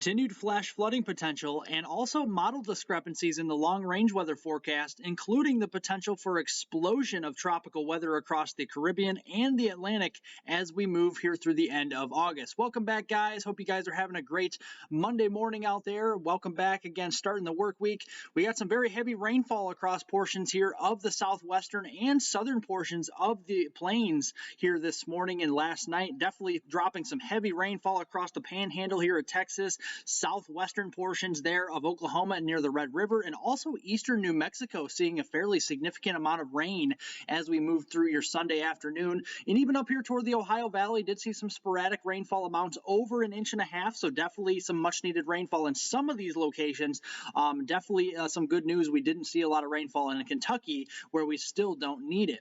Continued flash flooding potential and also model discrepancies in the long-range weather forecast, including the potential for explosion of tropical weather across the Caribbean and the Atlantic as we move here through the end of August. Welcome back, guys. Hope you guys are having a great Monday morning out there. Welcome back again, starting the work week. We got some very heavy rainfall across portions here of the southwestern and southern portions of the plains here this morning and last night. Definitely dropping some heavy rainfall across the panhandle here at Texas, southwestern portions there of Oklahoma and near the Red River, and also eastern New Mexico seeing a fairly significant amount of rain as we move through your Sunday afternoon. And even up here toward the Ohio Valley, did see some sporadic rainfall amounts over 1.5 inches, so definitely some much needed rainfall in some of these locations. Definitely some good news. We didn't see a lot of rainfall in Kentucky, where we still don't need it.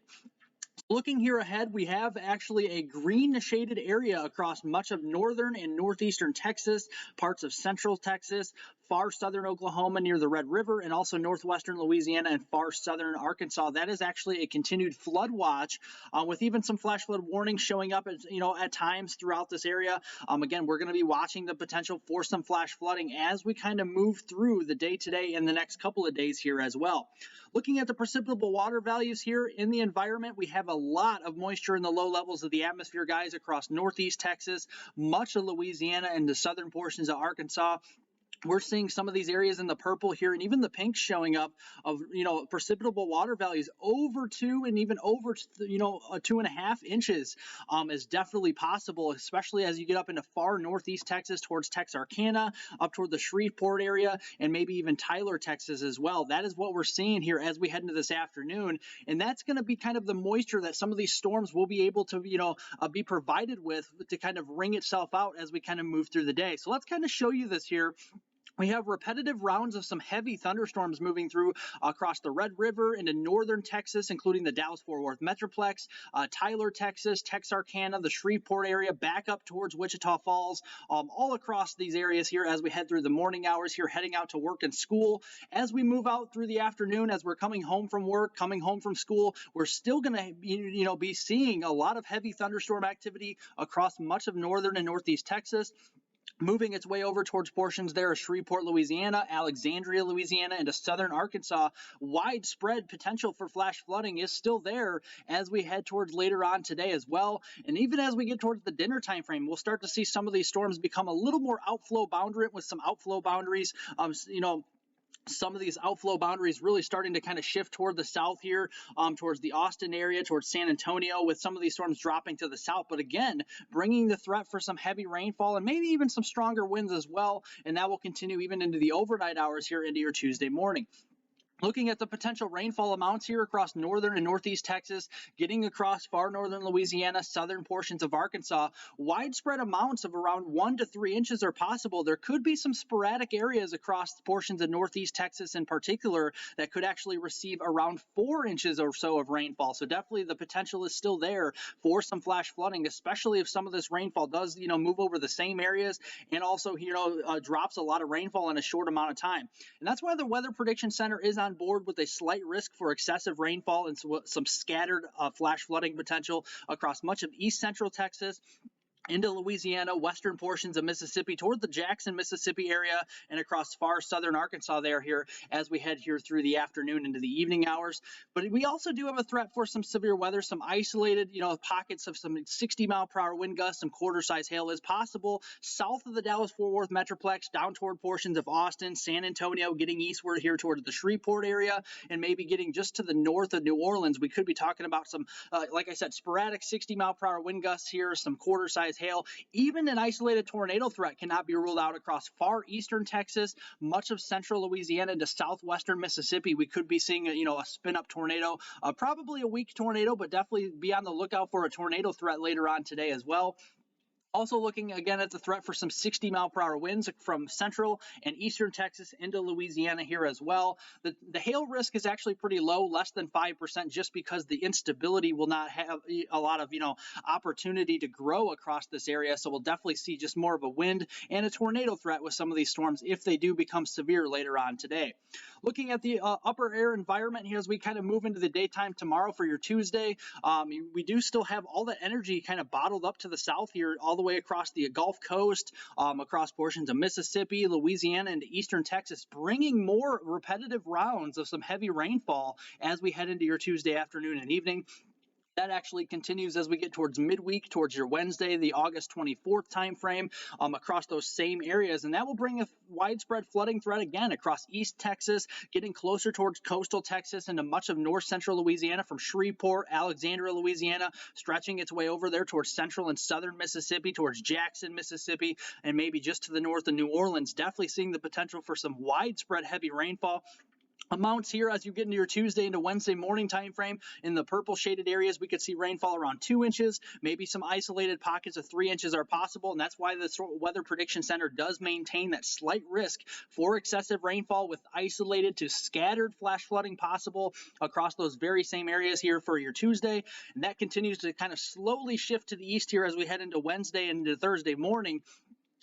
Looking here ahead, we have actually a green shaded area across much of northern and northeastern Texas, parts of central Texas, far southern Oklahoma near the Red River, and also northwestern Louisiana and far southern Arkansas. That is actually a continued flood watch with even some flash flood warnings showing up at times throughout this area. Again, we're going to be watching the potential for some flash flooding as we kind of move through the day today and the next couple of days here as well. Looking at the precipitable water values here in the environment, we have a lot of moisture in the low levels of the atmosphere, guys, across northeast Texas, much of Louisiana, and the southern portions of Arkansas. We're seeing some of these areas in the purple here and even the pink showing up of, precipitable water values over 2 and even over, 2.5 inches is definitely possible, especially as you get up into far northeast Texas towards Texarkana, up toward the Shreveport area, and maybe even Tyler, Texas as well. That is what we're seeing here as we head into this afternoon. And that's going to be kind of the moisture that some of these storms will be able to, be provided with to kind of wring itself out as we kind of move through the day. So let's kind of show you this here. We have repetitive rounds of some heavy thunderstorms moving through across the Red River into northern Texas, including the Dallas-Fort Worth Metroplex, Tyler, Texas, Texarkana, the Shreveport area, back up towards Wichita Falls, all across these areas here as we head through the morning hours here, heading out to work and school. As we move out through the afternoon, as we're coming home from work, coming home from school, we're still going to be seeing a lot of heavy thunderstorm activity across much of northern and northeast Texas, moving its way over towards portions there of Shreveport, Louisiana, Alexandria, Louisiana, into southern Arkansas. Widespread potential for flash flooding is still there as we head towards later on today as well. And even as we get towards the dinner time frame, we'll start to see some of these storms become a little more outflow boundary with some outflow boundaries, some of these outflow boundaries really starting to kind of shift toward the south here, towards the Austin area, towards San Antonio, with some of these storms dropping to the south. But again, bringing the threat for some heavy rainfall and maybe even some stronger winds as well. And that will continue even into the overnight hours here into your Tuesday morning. Looking at the potential rainfall amounts here across northern and northeast Texas, getting across far northern Louisiana, southern portions of Arkansas, widespread amounts of around 1 to 3 inches are possible. There could be some sporadic areas across portions of northeast Texas in particular that could actually receive around 4 inches or so of rainfall. So definitely the potential is still there for some flash flooding, especially if some of this rainfall does, move over the same areas and also, drops a lot of rainfall in a short amount of time. And that's why the Weather Prediction Center is on board with a slight risk for excessive rainfall and some scattered flash flooding potential across much of east central Texas, into Louisiana, western portions of Mississippi, toward the Jackson, Mississippi area, and across far southern Arkansas here as we head here through the afternoon into the evening hours. But we also do have a threat for some severe weather, some isolated, pockets of some 60-mile-per-hour wind gusts, some quarter-size hail is possible south of the Dallas-Fort Worth Metroplex, down toward portions of Austin, San Antonio, getting eastward here toward the Shreveport area, and maybe getting just to the north of New Orleans. We could be talking about some, like I said, sporadic 60-mile-per-hour wind gusts here, some quarter-size hail. Even an isolated tornado threat cannot be ruled out across far eastern Texas, much of central Louisiana into southwestern Mississippi. We could be seeing a spin-up tornado, probably a weak tornado, but definitely be on the lookout for a tornado threat later on today as well. Also looking again at the threat for some 60-mile-per-hour winds from central and eastern Texas into Louisiana here as well. The hail risk is actually pretty low, less than 5%, just because the instability will not have a lot of opportunity to grow across this area. So we'll definitely see just more of a wind and a tornado threat with some of these storms if they do become severe later on today. Looking at the upper air environment here as we kind of move into the daytime tomorrow for your Tuesday, we do still have all that energy kind of bottled up to the south here, all the way across the Gulf Coast, across portions of Mississippi, Louisiana, and eastern Texas, bringing more repetitive rounds of some heavy rainfall as we head into your Tuesday afternoon and evening. That actually continues as we get towards midweek, towards your Wednesday, the August 24th timeframe, across those same areas. And that will bring a widespread flooding threat again across East Texas, getting closer towards coastal Texas into much of north central Louisiana from Shreveport, Alexandria, Louisiana, stretching its way over there towards central and southern Mississippi, towards Jackson, Mississippi, and maybe just to the north of New Orleans. Definitely seeing the potential for some widespread heavy rainfall. Amounts here as you get into your Tuesday into Wednesday morning time frame. In the purple shaded areas, we could see rainfall around 2 inches. Maybe some isolated pockets of 3 inches are possible, and that's why the Weather Prediction Center does maintain that slight risk for excessive rainfall with isolated to scattered flash flooding possible across those very same areas here for your Tuesday. And that continues to kind of slowly shift to the east here as we head into Wednesday and into Thursday morning.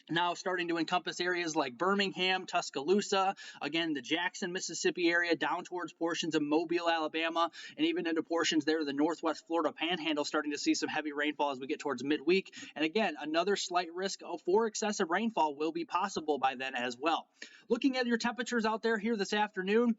Now starting to encompass areas like Birmingham, Tuscaloosa, again, the Jackson, Mississippi area, down towards portions of Mobile, Alabama, and even into portions there of the northwest Florida panhandle, starting to see some heavy rainfall as we get towards midweek. And again, another slight risk for excessive rainfall will be possible by then as well. Looking at your temperatures out there here this afternoon,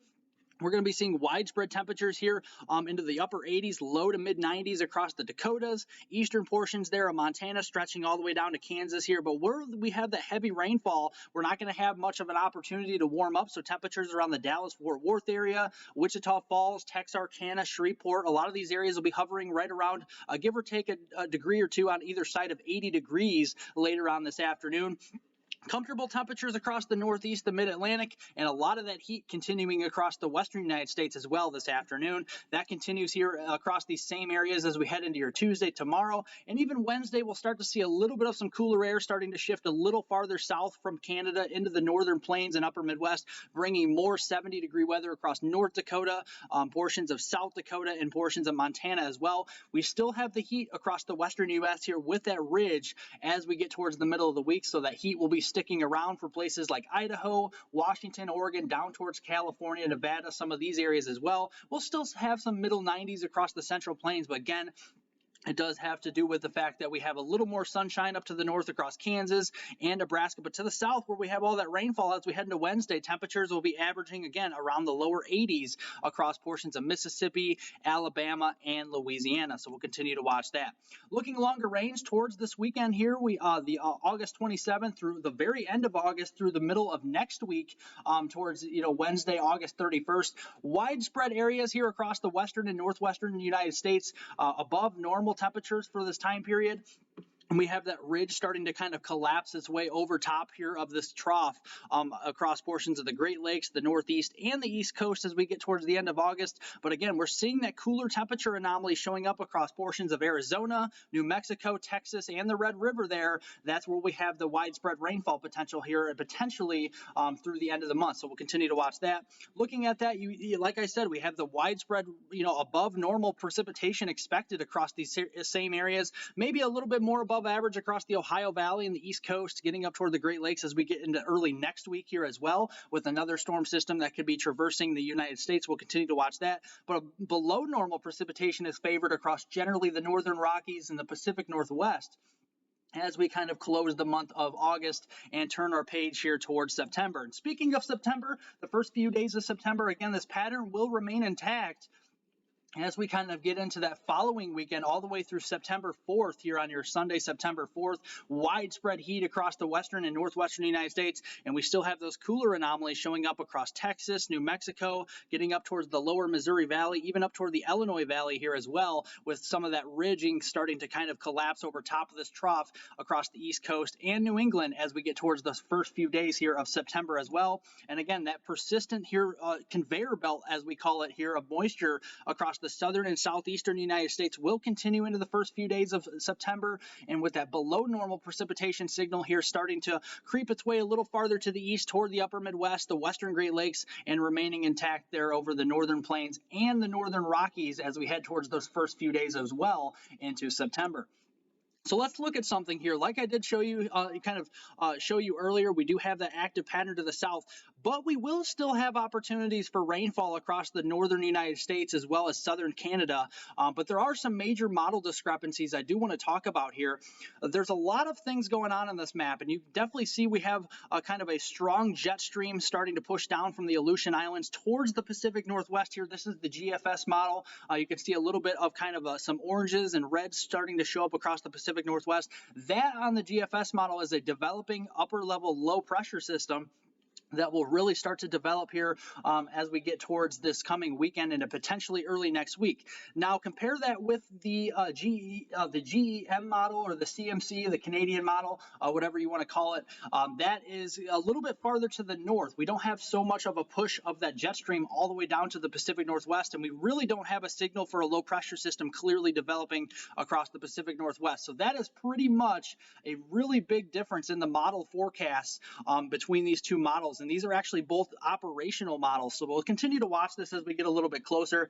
we're going to be seeing widespread temperatures here into the upper 80s, low to mid 90s across the Dakotas, eastern portions there of Montana, stretching all the way down to Kansas here. But where we have that heavy rainfall, we're not going to have much of an opportunity to warm up. So temperatures around the Dallas-Fort Worth area, Wichita Falls, Texarkana, Shreveport, a lot of these areas will be hovering right around, give or take a degree or two on either side of 80 degrees later on this afternoon. Comfortable temperatures across the Northeast, the Mid-Atlantic, and a lot of that heat continuing across the western United States as well this afternoon. That continues here across these same areas as we head into your Tuesday, tomorrow, and even Wednesday. We'll start to see a little bit of some cooler air starting to shift a little farther south from Canada into the northern plains and upper Midwest, bringing more 70-degree weather across North Dakota, portions of South Dakota, and portions of Montana as well. We still have the heat across the western U.S. here with that ridge as we get towards the middle of the week, so that heat will be sticking around for places like Idaho, Washington, Oregon, down towards California, Nevada, some of these areas as well. We'll still have some middle 90s across the central plains, but again, it does have to do with the fact that we have a little more sunshine up to the north across Kansas and Nebraska, but to the south where we have all that rainfall as we head into Wednesday, temperatures will be averaging again around the lower 80s across portions of Mississippi, Alabama, and Louisiana. So we'll continue to watch that. Looking longer range towards this weekend here, we the August 27th through the very end of August through the middle of next week, towards Wednesday, August 31st. Widespread areas here across the western and northwestern United States, above normal temperatures for this time period. And we have that ridge starting to kind of collapse its way over top here of this trough across portions of the Great Lakes, the Northeast, and the East Coast as we get towards the end of August. But again, we're seeing that cooler temperature anomaly showing up across portions of Arizona, New Mexico, Texas, and the Red River there. That's where we have the widespread rainfall potential here, and potentially through the end of the month. So we'll continue to watch that. Looking at that, like I said, we have the widespread, above normal precipitation expected across these same areas, maybe a little bit more above average across the Ohio Valley and the East Coast, getting up toward the Great Lakes as we get into early next week here as well, with another storm system that could be traversing the United States. We'll continue to watch that. But below normal precipitation is favored across generally the northern Rockies and the Pacific Northwest as we kind of close the month of August and turn our page here towards September. And speaking of September, the first few days of September, again, this pattern will remain intact as we kind of get into that following weekend, all the way through September 4th here on your Sunday, September 4th, widespread heat across the western and northwestern United States, and we still have those cooler anomalies showing up across Texas, New Mexico, getting up towards the lower Missouri Valley, even up toward the Illinois Valley here as well, with some of that ridging starting to kind of collapse over top of this trough across the East Coast and New England as we get towards the first few days here of September as well. And again, that persistent here conveyor belt, as we call it here, of moisture across the southern and southeastern United States will continue into the first few days of September, and with that below normal precipitation signal here starting to creep its way a little farther to the east toward the upper Midwest, the western Great Lakes, and remaining intact there over the northern plains and the northern Rockies as we head towards those first few days as well into September. So let's look at something here. Like I did show you, show you earlier, we do have that active pattern to the south, but we will still have opportunities for rainfall across the northern United States as well as southern Canada. But there are some major model discrepancies I do want to talk about here. There's a lot of things going on this map, and you definitely see we have a kind of a strong jet stream starting to push down from the Aleutian Islands towards the Pacific Northwest here. This is the GFS model. You can see a little bit of kind of some oranges and reds starting to show up across the Pacific Northwest. That on the GFS model is a developing upper level low pressure system that will really start to develop here as we get towards this coming weekend and potentially early next week. Now compare that with the GEM model or the CMC, the Canadian model, whatever you want to call it. That is a little bit farther to the north. We don't have so much of a push of that jet stream all the way down to the Pacific Northwest, and we really don't have a signal for a low pressure system clearly developing across the Pacific Northwest. So that is pretty much a really big difference in the model forecasts between these two models. And these are actually both operational models. So we'll continue to watch this as we get a little bit closer.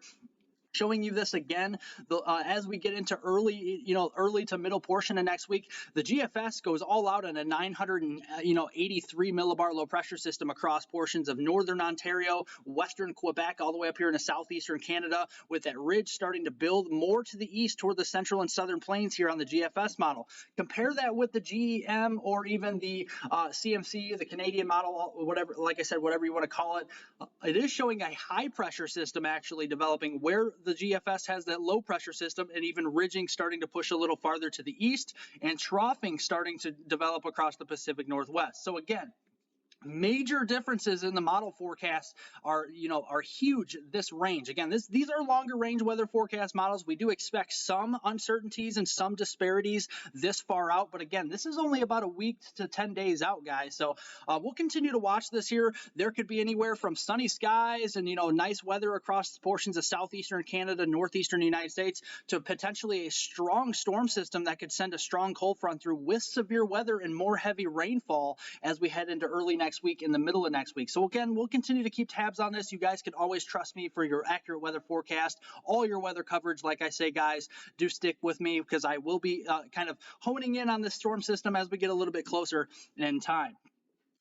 Showing you this again as we get into early to middle portion of next week. The GFS goes all out on a 983 millibar low pressure system across portions of northern Ontario, western Quebec, all the way up here into southeastern Canada, with that ridge starting to build more to the east toward the central and southern plains here on the GFS model. Compare that with the GEM or even the CMC, the Canadian model, whatever, like I said, whatever you want to call it. It is showing a high pressure system actually developing where the GFS has that low pressure system, and even ridging starting to push a little farther to the east, and troughing starting to develop across the Pacific Northwest. So again, major differences in the model forecasts are huge this range. Again, these are longer range weather forecast models. We do expect some uncertainties and some disparities this far out, but again, this is only about a week to 10 days out, guys. So we'll continue to watch this here. There could be anywhere from sunny skies and nice weather across portions of southeastern Canada, northeastern United States, to potentially a strong storm system that could send a strong cold front through with severe weather and more heavy rainfall as we head into early next week, in the middle of next week. So again, we'll continue to keep tabs on this. You guys can always trust me for your accurate weather forecast, all your weather coverage. Like I say, guys, do stick with me because I will be kind of honing in on this storm system as we get a little bit closer in time.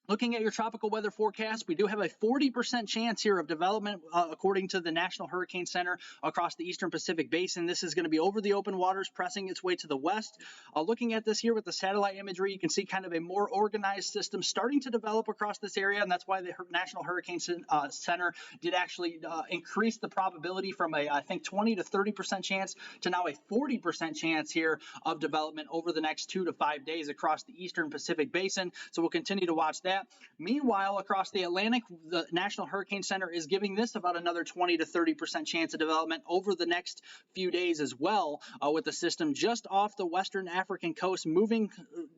Looking at your tropical weather forecast, we do have a 40% chance here of development according to the National Hurricane Center across the eastern Pacific Basin. This is going to be over the open waters, pressing its way to the west. Looking at this here with the satellite imagery, you can see kind of a more organized system starting to develop across this area, and that's why the National Hurricane Center did actually increase the probability from I think 20 to 30% chance to now a 40% chance here of development over the next 2 to 5 days across the eastern Pacific Basin. So we'll continue to watch that. Meanwhile, across the Atlantic, the National Hurricane Center is giving this about another 20 to 30% chance of development over the next few days as well, with the system just off the western African coast moving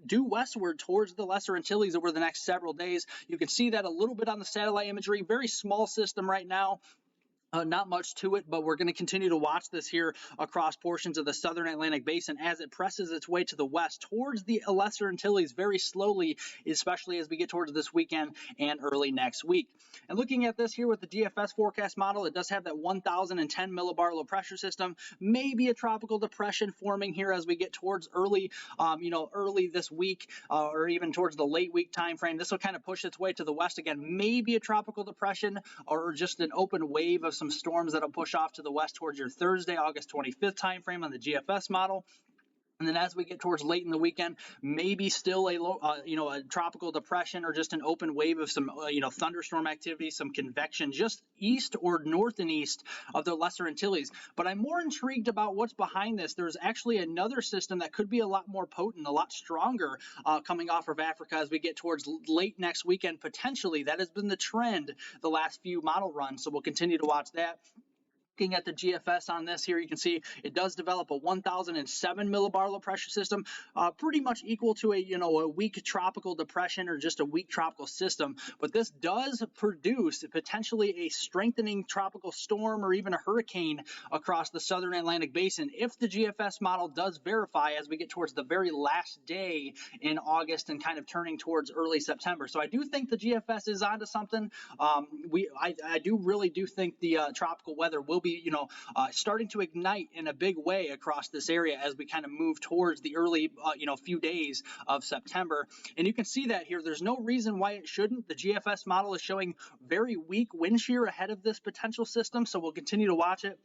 due westward towards the Lesser Antilles over the next several days. You can see that a little bit on the satellite imagery. Very small system right now. Not much to it, but we're going to continue to watch this here across portions of the southern Atlantic Basin as it presses its way to the west towards the Lesser Antilles very slowly, especially as we get towards this weekend and early next week. And looking at this here with the GFS forecast model, it does have that 1,010 millibar low pressure system, maybe a tropical depression forming here as we get towards early this week or even towards the late week time frame. This will kind of push its way to the west again, maybe a tropical depression or just an open wave of some storms that'll push off to the west towards your Thursday, August 25th timeframe on the GFS model. And then as we get towards late in the weekend, maybe still a tropical depression or just an open wave of some thunderstorm activity, some convection just east or north and east of the Lesser Antilles. But I'm more intrigued about what's behind this. There's actually another system that could be a lot more potent, a lot stronger coming off of Africa as we get towards late next weekend potentially. That has been the trend the last few model runs, so we'll continue to watch that. Looking at the GFS on this here, you can see it does develop a 1,007 millibar low pressure system, pretty much equal to a weak tropical depression or just a weak tropical system. But this does produce potentially a strengthening tropical storm or even a hurricane across the southern Atlantic Basin if the GFS model does verify as we get towards the very last day in August and kind of turning towards early September. So I do think the GFS is onto something. I do really think the tropical weather will be be, starting to ignite in a big way across this area as we kind of move towards the early, few days of September. And you can see that here. There's no reason why it shouldn't. The GFS model is showing very weak wind shear ahead of this potential system, so we'll continue to watch it.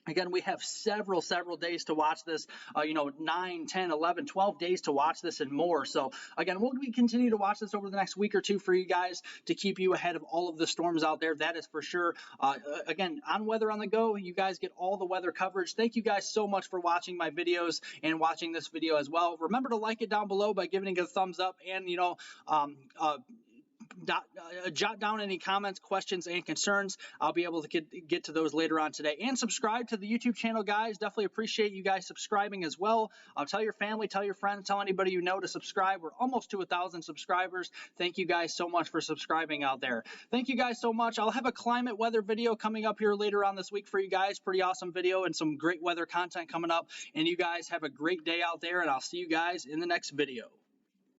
Again, we have several days to watch this, 9, 10, 11, 12 days to watch this and more. So again, we'll continue to watch this over the next week or two for you guys to keep you ahead of all of the storms out there. That is for sure. Again, on Weather on the Go, you guys get all the weather coverage. Thank you guys so much for watching my videos and watching this video as well. Remember to like it down below by giving it a thumbs up, and jot down any comments, questions, and concerns. I'll be able to get to those later on today. And subscribe to the YouTube channel, guys. Definitely appreciate you guys subscribing as well. Tell your family, tell your friends, tell anybody you know to subscribe. We're almost to 1,000 subscribers. Thank you guys so much for subscribing out there. Thank you guys so much. I'll have a climate weather video coming up here later on this week for you guys. Pretty awesome video and some great weather content coming up. And you guys have a great day out there, and I'll see you guys in the next video.